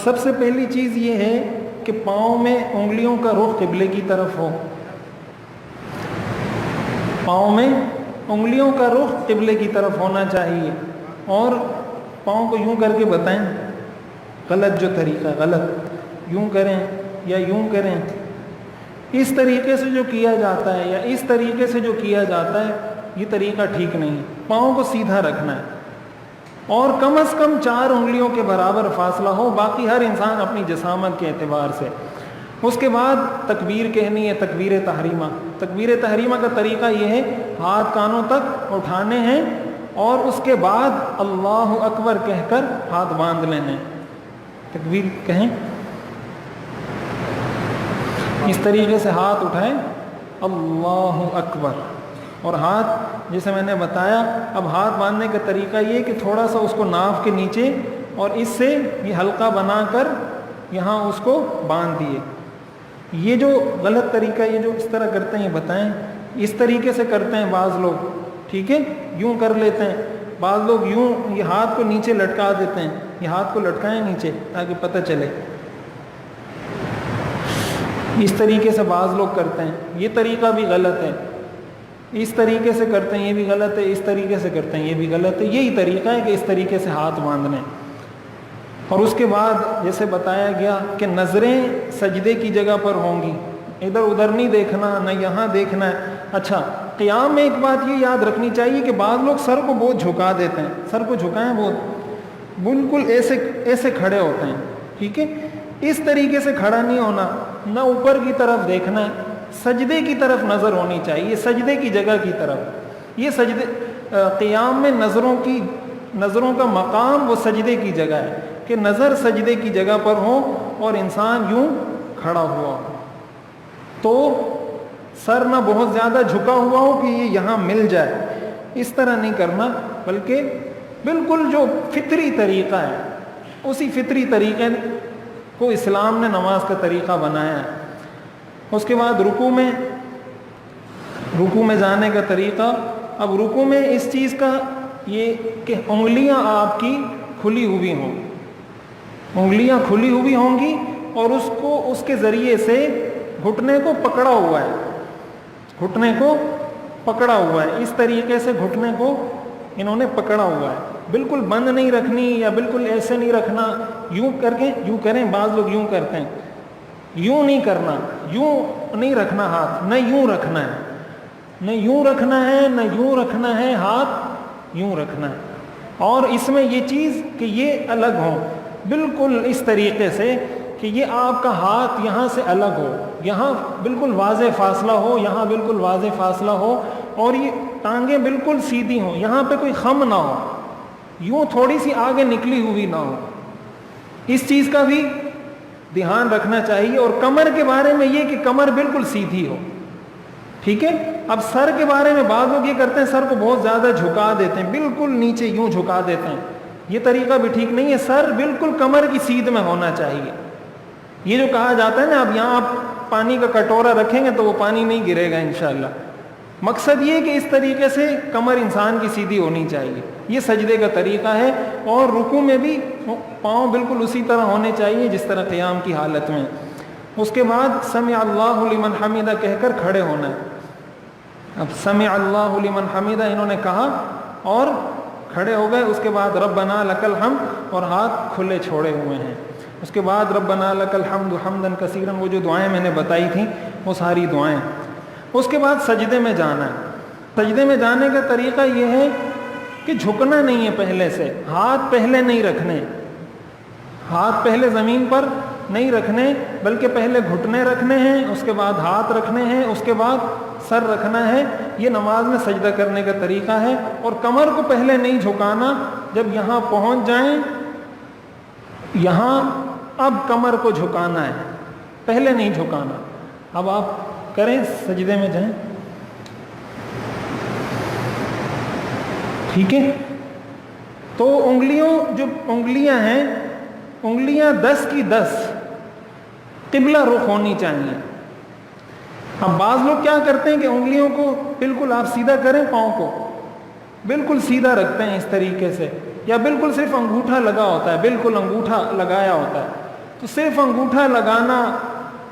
سب سے پہلی چیز یہ ہے کہ پاؤں میں انگلیوں کا رخ قبلے کی طرف ہو. پاؤں میں انگلیوں کا رخ قبلے کی طرف ہونا چاہیے. اور پاؤں کو یوں کر کے بتائیں غلط جو طریقہ غلط، یوں کریں یا یوں کریں. اس طریقے سے جو کیا جاتا ہے یا اس طریقے سے جو کیا جاتا ہے یہ طریقہ ٹھیک نہیں ہے. پاؤں کو سیدھا رکھنا ہے اور کم از کم 4 انگلیوں کے برابر فاصلہ ہو، باقی ہر انسان اپنی جسامت کے اعتبار سے. اس کے بعد تکبیر کہنی ہے، تکبیر تحریمہ. تکبیر تحریمہ کا طریقہ یہ ہے ہاتھ کانوں تک اٹھانے ہیں اور اس کے بعد اللہ اکبر کہہ کر ہاتھ باندھ لینے. تکبیر کہیں، اس طریقے سے ہاتھ اٹھائیں اللہ اکبر، اور ہاتھ جیسے میں نے بتایا. اب ہاتھ باندھنے کا طریقہ یہ کہ تھوڑا سا اس کو ناف کے نیچے اور اس سے یہ حلقہ بنا کر یہاں اس کو باندھ دیے. یہ جو غلط طریقہ یہ جو اس طرح کرتے ہیں یہ بتائیں. اس طریقے سے کرتے ہیں بعض لوگ، ٹھیک ہے، یوں کر لیتے ہیں. بعض لوگ یوں یہ ہاتھ کو نیچے لٹکا دیتے ہیں. یہ ہاتھ کو لٹکائیں نیچے تاکہ پتہ چلے. اس طریقے سے بعض لوگ کرتے ہیں، یہ طریقہ بھی غلط ہے. اس طریقے سے کرتے ہیں یہ بھی غلط ہے. اس طریقے سے کرتے ہیں یہ بھی غلط ہے. یہی طریقہ ہے کہ اس طریقے سے ہاتھ باندھنے. اور اس کے بعد جیسے بتایا گیا کہ نظریں سجدے کی جگہ پر ہوں گی، ادھر ادھر نہیں دیکھنا، نہ یہاں دیکھنا ہے. اچھا، قیام میں ایک بات یہ یاد رکھنی چاہیے کہ بعض لوگ سر کو بہت جھکا دیتے ہیں. سر کو جھکائیں بہت، بالکل ایسے کھڑے ہوتے ہیں. ٹھیک ہے، اس طریقے سے کھڑا نہیں ہونا، نہ اوپر کی طرف دیکھنا ہے، سجدے کی طرف نظر ہونی چاہیے، سجدے کی جگہ کی طرف. یہ سجدے قیام میں نظروں کا مقام وہ سجدے کی جگہ ہے کہ نظر سجدے کی جگہ پر ہو اور انسان یوں کھڑا ہوا ہو. تو سر نہ بہت زیادہ جھکا ہوا ہو کہ یہ یہاں مل جائے، اس طرح نہیں کرنا، بلکہ بالکل جو فطری طریقہ ہے اسی فطری طریقے کو اسلام نے نماز کا طریقہ بنایا ہے. اس کے بعد رکوع میں جانے کا طریقہ. اب رکوع میں اس چیز کا یہ کہ انگلیاں آپ کی کھلی ہوئی ہوں، انگلیاں کھلی ہوئی ہوں گی اور اس کے ذریعے سے گھٹنے کو پکڑا ہوا ہے، گھٹنے کو پکڑا ہوا ہے. اس طریقے سے گھٹنے کو انہوں نے پکڑا ہوا ہے. بالکل بند نہیں رکھنی یا بالکل ایسے نہیں رکھنا، یوں کر کے یوں کریں. بعض لوگ یوں کرتے ہیں، یوں نہیں کرنا، یوں نہیں رکھنا ہاتھ، نہ یوں رکھنا ہے، نہ یوں رکھنا ہے، نہ یوں رکھنا ہے. ہاتھ یوں رکھنا ہے. اور اس میں یہ چیز کہ یہ الگ ہو بالکل اس طریقے سے کہ یہ آپ کا ہاتھ یہاں سے الگ ہو، یہاں بالکل واضح فاصلہ ہو، یہاں بالکل واضح فاصلہ ہو، اور یہ ٹانگیں بالکل سیدھی ہوں، یہاں پہ کوئی خم نہ ہو، یوں تھوڑی سی آگے نکلی ہوئی نہ ہو. اس چیز کا بھی دھیان رکھنا چاہیے. اور کمر کے بارے میں یہ کہ کمر بالکل سیدھی ہو. ٹھیک ہے. اب سر کے بارے میں بعض لوگ یہ کرتے ہیں سر کو بہت زیادہ جھکا دیتے ہیں، بالکل نیچے یوں جھکا دیتے ہیں. یہ طریقہ بھی ٹھیک نہیں ہے. سر بالکل کمر کی سیدھ میں ہونا چاہیے. یہ جو کہا جاتا ہے نا اب یہاں آپ پانی کا کٹورا رکھیں گے تو وہ پانی نہیں گرے گا انشاءاللہ. مقصد یہ کہ اس طریقے سے کمر انسان کی سیدھی ہونی چاہیے. یہ سجدے کا طریقہ ہے. اور رکوع میں بھی پاؤں بالکل اسی طرح ہونے چاہیے جس طرح قیام کی حالت میں. اس کے بعد سمع اللہ لمن حمیدہ کہہ کر کھڑے ہونا ہے. اب سمع اللہ لمن حمیدہ انہوں نے کہا اور کھڑے ہو گئے. اس کے بعد ربنا لک الحمد اور ہاتھ کھلے چھوڑے ہوئے ہیں. اس کے بعد ربنا لک الحمد حمدا کثیرا، وہ جو دعائیں میں نے بتائی تھیں وہ ساری دعائیں. اس کے بعد سجدے میں جانا ہے. سجدے میں جانے کا طریقہ یہ ہے کہ جھکنا نہیں ہے، پہلے سے ہاتھ پہلے نہیں رکھنے، ہاتھ پہلے زمین پر نہیں رکھنے، بلکہ پہلے گھٹنے رکھنے ہیں، اس کے بعد ہاتھ رکھنے ہیں، اس کے بعد سر رکھنا ہے. یہ نماز میں سجدہ کرنے کا طریقہ ہے. اور کمر کو پہلے نہیں جھکانا. جب یہاں پہنچ جائیں یہاں اب کمر کو جھکانا ہے، پہلے نہیں جھکانا. اب آپ کریں سجدے میں جائیں. ٹھیک ہے. تو انگلیاں ہیں، انگلیاں 10 کی 10 قبلہ رخ ہونی چاہیے. اب بعض لوگ کیا کرتے ہیں کہ انگلیوں کو بالکل آپ سیدھا کریں، پاؤں کو بالکل سیدھا رکھتے ہیں اس طریقے سے، یا بالکل صرف انگوٹھا لگا ہوتا ہے، بالکل انگوٹھا لگایا ہوتا ہے. تو صرف انگوٹھا لگانا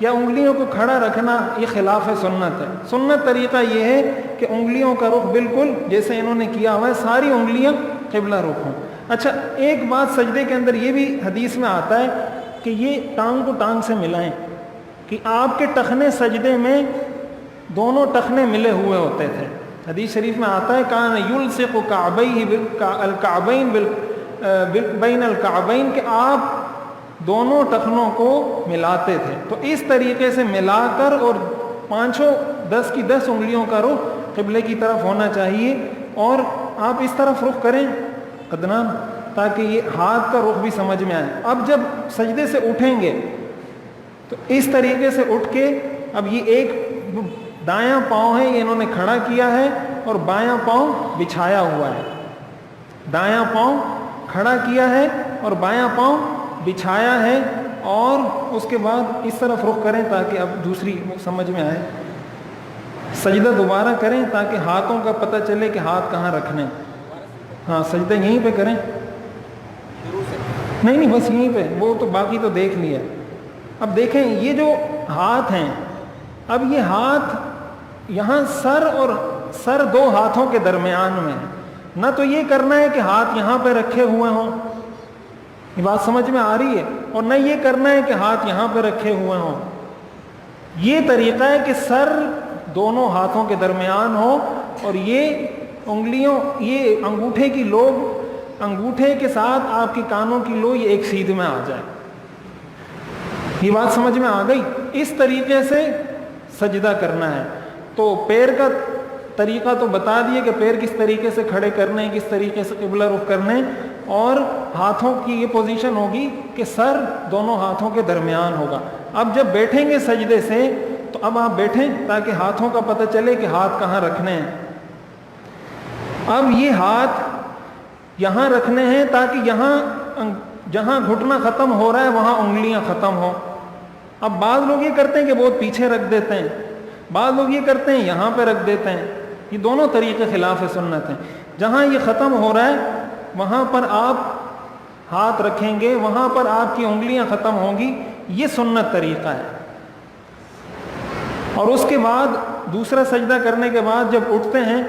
یا انگلیوں کو کھڑا رکھنا یہ خلاف سنت ہے. سنت طریقہ یہ ہے کہ انگلیوں کا رخ بالکل جیسے انہوں نے کیا ہوا ہے، ساری انگلیاں قبلہ رخ ہوں. اچھا ایک بات سجدے کے اندر یہ بھی حدیث میں آتا ہے کہ یہ ٹانگ کو ٹانگ سے ملائیں، کہ آپ کے ٹخنے سجدے میں دونوں ٹخنے ملے ہوئے ہوتے تھے. حدیث شریف میں آتا ہے کان یلصق کعبیہ الکعبین بین الکعبین، کہ آپ دونوں ٹخنوں کو ملاتے تھے. تو اس طریقے سے ملا کر اور 10 کی 10 انگلیوں کا رخ قبلے کی طرف ہونا چاہیے، اور آپ اس طرف رخ کریں عدنان تاکہ یہ ہاتھ کا رخ بھی سمجھ میں آئے. اب جب سجدے سے اٹھیں گے تو اس طریقے سے اٹھ کے اب یہ ایک دایاں پاؤں ہے یہ انہوں نے کھڑا کیا ہے اور بایاں پاؤں بچھایا ہوا ہے. دایاں پاؤں کھڑا کیا ہے اور بایاں پاؤں بچھایا ہے، اور اس کے بعد اس طرف رخ کریں تاکہ اب دوسری سمجھ میں آئے. سجدہ دوبارہ کریں تاکہ ہاتھوں کا پتہ چلے کہ ہاتھ کہاں رکھنے. ہاں سجدہ یہیں پہ کریں، نہیں بس یہیں پہ، وہ تو باقی تو دیکھ لیا. اب دیکھیں یہ جو ہاتھ ہیں، اب یہ ہاتھ یہاں سر 2 ہاتھوں کے درمیان میں ہے. نہ تو یہ کرنا ہے کہ ہاتھ یہاں پہ رکھے ہوئے ہوں، یہ بات سمجھ میں آ رہی ہے، اور نہ یہ کرنا ہے کہ ہاتھ یہاں پہ رکھے ہوئے ہوں. یہ طریقہ ہے کہ سر دونوں ہاتھوں کے درمیان ہو، اور یہ انگلیوں، یہ انگوٹھے کی لوب، انگوٹھے کے ساتھ آپ کی کانوں کی لو یہ ایک سیدھ میں آ جائے. یہ بات سمجھ میں آ گئی. اس طریقے سے سجدہ کرنا ہے. تو پیر کا طریقہ تو بتا دیے کہ پیر کس طریقے سے کھڑے کرنے ہیں، کس طریقے سے قبلہ رخ کرنے، اور ہاتھوں کی یہ پوزیشن ہوگی کہ سر دونوں ہاتھوں کے درمیان ہوگا. اب جب بیٹھیں گے سجدے سے تو اب آپ بیٹھیں تاکہ ہاتھوں کا پتہ چلے کہ ہاتھ کہاں رکھنے ہیں. اب یہ ہاتھ یہاں رکھنے ہیں تاکہ یہاں جہاں گھٹنا ختم ہو رہا ہے وہاں انگلیاں ختم ہوں. اب بعض لوگ یہ کرتے ہیں کہ بہت پیچھے رکھ دیتے ہیں، بعض لوگ یہ کرتے ہیں یہاں پہ رکھ دیتے ہیں. یہ دونوں طریقے خلاف سنت ہیں. جہاں یہ ختم ہو رہا ہے وہاں پر آپ ہاتھ رکھیں گے، وہاں پر آپ کی انگلیاں ختم ہوں گی. یہ سنت طریقہ ہے. اور اس کے بعد دوسرا سجدہ کرنے کے بعد جب اٹھتے ہیں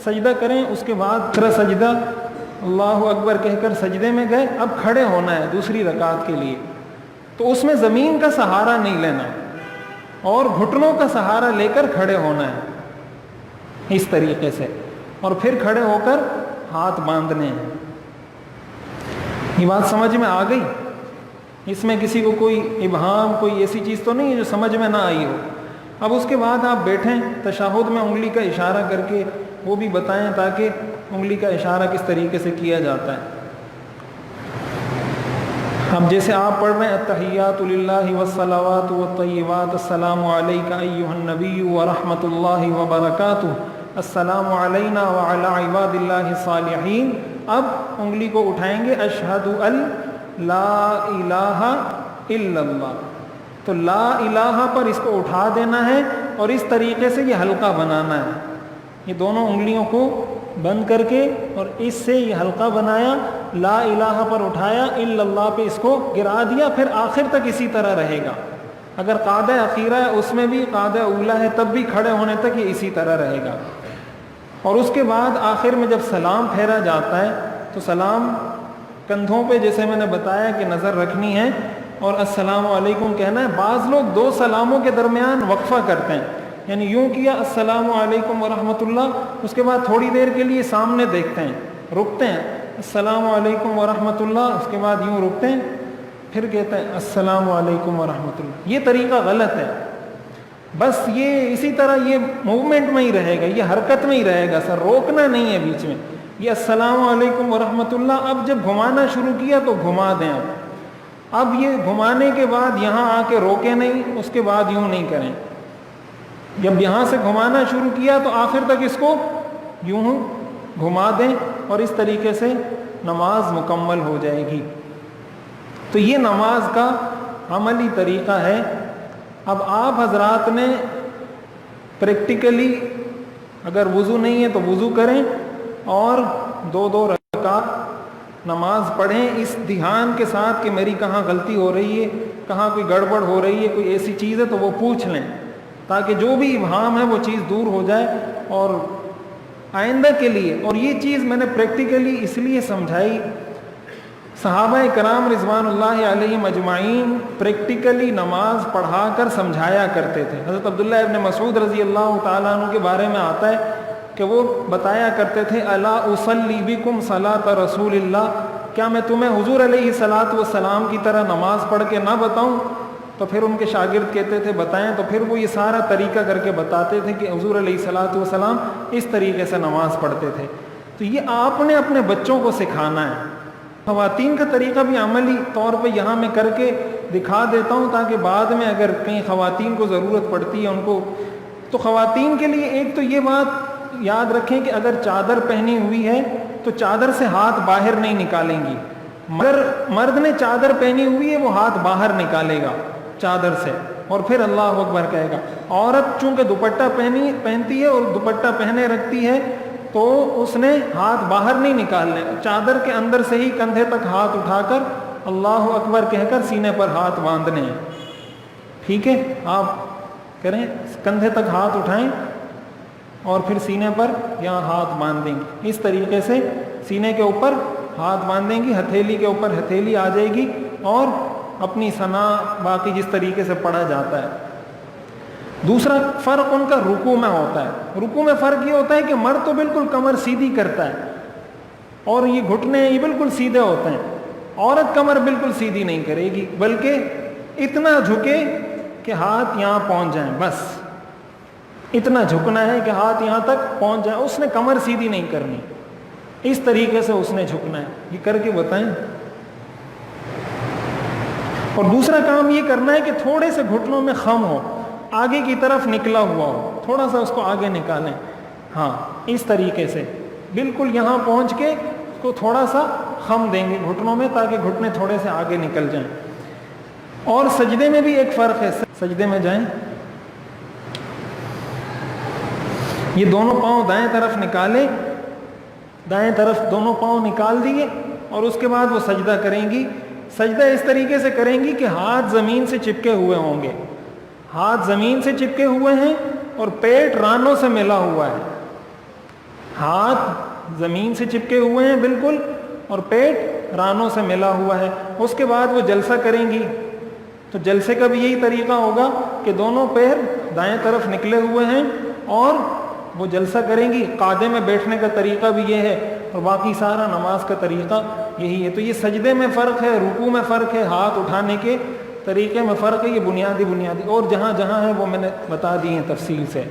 سجدہ کریں، اس کے بعد دوسرا سجدہ اللہ اکبر کہہ کر سجدے میں گئے. اب کھڑے ہونا ہے دوسری رکعت کے لیے، تو اس میں زمین کا سہارا نہیں لینا اور گھٹنوں کا سہارا لے کر کھڑے ہونا ہے اس طریقے سے، اور پھر کھڑے ہو کر ہاتھ باندھنے ہیں. یہ بات سمجھ میں آ گئی؟ اس میں کسی کو کوئی ابہام، کوئی ایسی چیز تو نہیں ہے جو سمجھ میں نہ آئی ہو. اب اس کے بعد آپ بیٹھیں، تشہد میں انگلی کا اشارہ کر کے وہ بھی بتائیں تاکہ انگلی کا اشارہ کس طریقے سے کیا جاتا ہے. اب جیسے آپ پڑھ رہے ہیں التحیات للہ والصلوات والطیبات، السلام علیک ایھا النبی ورحمۃ اللہ وبرکاتہ، السلام علینا وعلی عباد اللہ الصالحین. اب انگلی کو اٹھائیں گے اشہد ان لا الہ الا اللہ. تو لا الہ پر اس کو اٹھا دینا ہے اور اس طریقے سے یہ حلقہ بنانا ہے. یہ دونوں انگلیوں کو بند کر کے اور اس سے یہ حلقہ بنایا، لا الہ پر اٹھایا، الا اللہ پہ اس کو گرا دیا، پھر آخر تک اسی طرح رہے گا. اگر قاعدہ اخیرہ ہے اس میں بھی، قاعدہ اولا ہے تب بھی کھڑے ہونے تک یہ اسی طرح رہے گا. اور اس کے بعد آخر میں جب سلام پھیرا جاتا ہے تو سلام کندھوں پہ جیسے میں نے بتایا کہ نظر رکھنی ہے اور السلام علیکم کہنا ہے. بعض لوگ 2 سلاموں کے درمیان وقفہ کرتے ہیں، یعنی یوں کیا السلام علیکم ورحمۃ اللہ، اس کے بعد تھوڑی دیر کے لیے سامنے دیکھتے ہیں، رکتے ہیں، السلام علیکم ورحمۃ اللہ، اس کے بعد یوں رکتے ہیں، پھر کہتے ہیں السلام علیکم ورحمۃ اللہ. یہ طریقہ غلط ہے. بس یہ اسی طرح یہ موومنٹ میں ہی رہے گا، یہ حرکت میں ہی رہے گا، سر روکنا نہیں ہے بیچ میں. یہ السلام علیکم ورحمۃ اللہ، اب جب گھمانا شروع کیا تو گھما دیں. اب یہ گھمانے کے بعد یہاں آ کے روکے نہیں، اس کے بعد یوں نہیں کریں. جب یہاں سے گھمانا شروع کیا تو آخر تک اس کو یوں گھما دیں اور اس طریقے سے نماز مکمل ہو جائے گی. تو یہ نماز کا عملی طریقہ ہے. اب آپ حضرات نے پریکٹیکلی اگر وضو نہیں ہے تو وضو کریں اور 2 رکعت نماز پڑھیں اس دھیان کے ساتھ کہ میری کہاں غلطی ہو رہی ہے، کہاں کوئی گڑبڑ ہو رہی ہے، کوئی ایسی چیز ہے تو وہ پوچھ لیں، تاکہ جو بھی ابہام ہے وہ چیز دور ہو جائے اور آئندہ کے لیے۔ اور یہ چیز میں نے پریکٹیکلی اس لیے سمجھائی، صحابہ کرام رضوان اللہ علیہم اجمعین پریکٹیکلی نماز پڑھا کر سمجھایا کرتے تھے۔ حضرت عبداللہ ابن مسعود رضی اللہ تعالیٰ عنہ کے بارے میں آتا ہے کہ وہ بتایا کرتے تھے الا اصلی بکم صلاۃ رسول اللہ، کیا میں تمہیں حضور علیہ الصلاۃ والسلام کی طرح نماز پڑھ کے نہ بتاؤں؟ تو پھر ان کے شاگرد کہتے تھے بتائیں، تو پھر وہ یہ سارا طریقہ کر کے بتاتے تھے کہ حضور علیہ الصلاۃ والسلام اس طریقے سے نماز پڑھتے تھے۔ تو یہ آپ نے اپنے بچوں کو سکھانا ہے۔ خواتین کا طریقہ بھی عملی طور پہ یہاں میں کر کے دکھا دیتا ہوں، تاکہ بعد میں اگر کہیں خواتین کو ضرورت پڑتی ہے ان کو، تو خواتین کے لیے ایک تو یہ بات یاد رکھیں کہ اگر چادر پہنی ہوئی ہے تو چادر سے ہاتھ باہر نہیں نکالیں گی، مگر مرد نے چادر پہنی ہوئی ہے وہ ہاتھ باہر نکالے گا چادر سے اور پھر اللہ اکبر کہے گا۔ عورت چونکہ دوپٹہ پہنتی ہے اور دوپٹہ پہنے رکھتی ہے تو اس نے ہاتھ باہر نہیں نکالنے، چادر کے اندر سے ہی کندھے تک ہاتھ اٹھا کر اللہ اکبر کہہ کر سینے پر ہاتھ باندھنے ہیں۔ ٹھیک ہے، آپ کریں، کندھے تک ہاتھ اٹھائیں اور پھر سینے پر یہاں ہاتھ باندھیں گی، اس طریقے سے سینے کے اوپر ہاتھ باندھیں گی، ہتھیلی کے اوپر ہتھیلی آ جائے گی، اور اپنی ثنا باقی جس طریقے سے پڑھا جاتا ہے۔ دوسرا فرق ان کا رکوع میں ہوتا ہے۔ رکوع میں فرق یہ ہوتا ہے کہ مرد تو بالکل کمر سیدھی کرتا ہے اور یہ گھٹنے یہ بالکل سیدھے ہوتے ہیں، عورت کمر بالکل سیدھی نہیں کرے گی، بلکہ اتنا جھکے کہ ہاتھ یہاں پہنچ جائیں، بس اتنا جھکنا ہے کہ ہاتھ یہاں تک پہنچ جائیں، اس نے کمر سیدھی نہیں کرنی، اس طریقے سے اس نے جھکنا ہے۔ یہ کر کے بتائیں۔ اور دوسرا کام یہ کرنا ہے کہ تھوڑے سے گھٹنوں میں خم ہو، آگے کی طرف نکلا ہوا ہو، تھوڑا سا اس کو آگے نکالیں، ہاں اس طریقے سے بالکل یہاں پہنچ کے اس کو تھوڑا سا خم دیں گے گھٹنوں میں، تاکہ گھٹنے تھوڑے سے آگے نکل جائیں۔ اور سجدے میں بھی ایک فرق ہے، سجدے میں جائیں، یہ دونوں پاؤں دائیں طرف نکالے، دائیں طرف دونوں پاؤں نکال دیے، اور اس کے بعد وہ سجدہ کریں گی۔ سجدہ اس طریقے سے کریں گی کہ ہاتھ زمین سے چپکے ہوئے ہوں گے، ہاتھ زمین سے چپکے ہوئے ہیں اور پیٹ رانوں سے ملا ہوا ہے، ہاتھ زمین سے چپکے ہوئے ہیں بالکل اور پیٹ رانوں سے ملا ہوا ہے۔ اس کے بعد وہ جلسہ کریں گی، تو جلسے کا بھی یہی طریقہ ہوگا کہ دونوں پیر دائیں طرف نکلے ہوئے ہیں اور وہ جلسہ کریں گی۔ قاعدے میں بیٹھنے کا طریقہ بھی یہ ہے اور باقی سارا نماز کا طریقہ یہی ہے۔ تو یہ سجدے میں فرق ہے، رکوع میں فرق ہے، ہاتھ اٹھانے کے طریقے میں فرق ہے، یہ بنیادی اور جہاں جہاں ہے وہ میں نے بتا دی ہیں تفصیل سے۔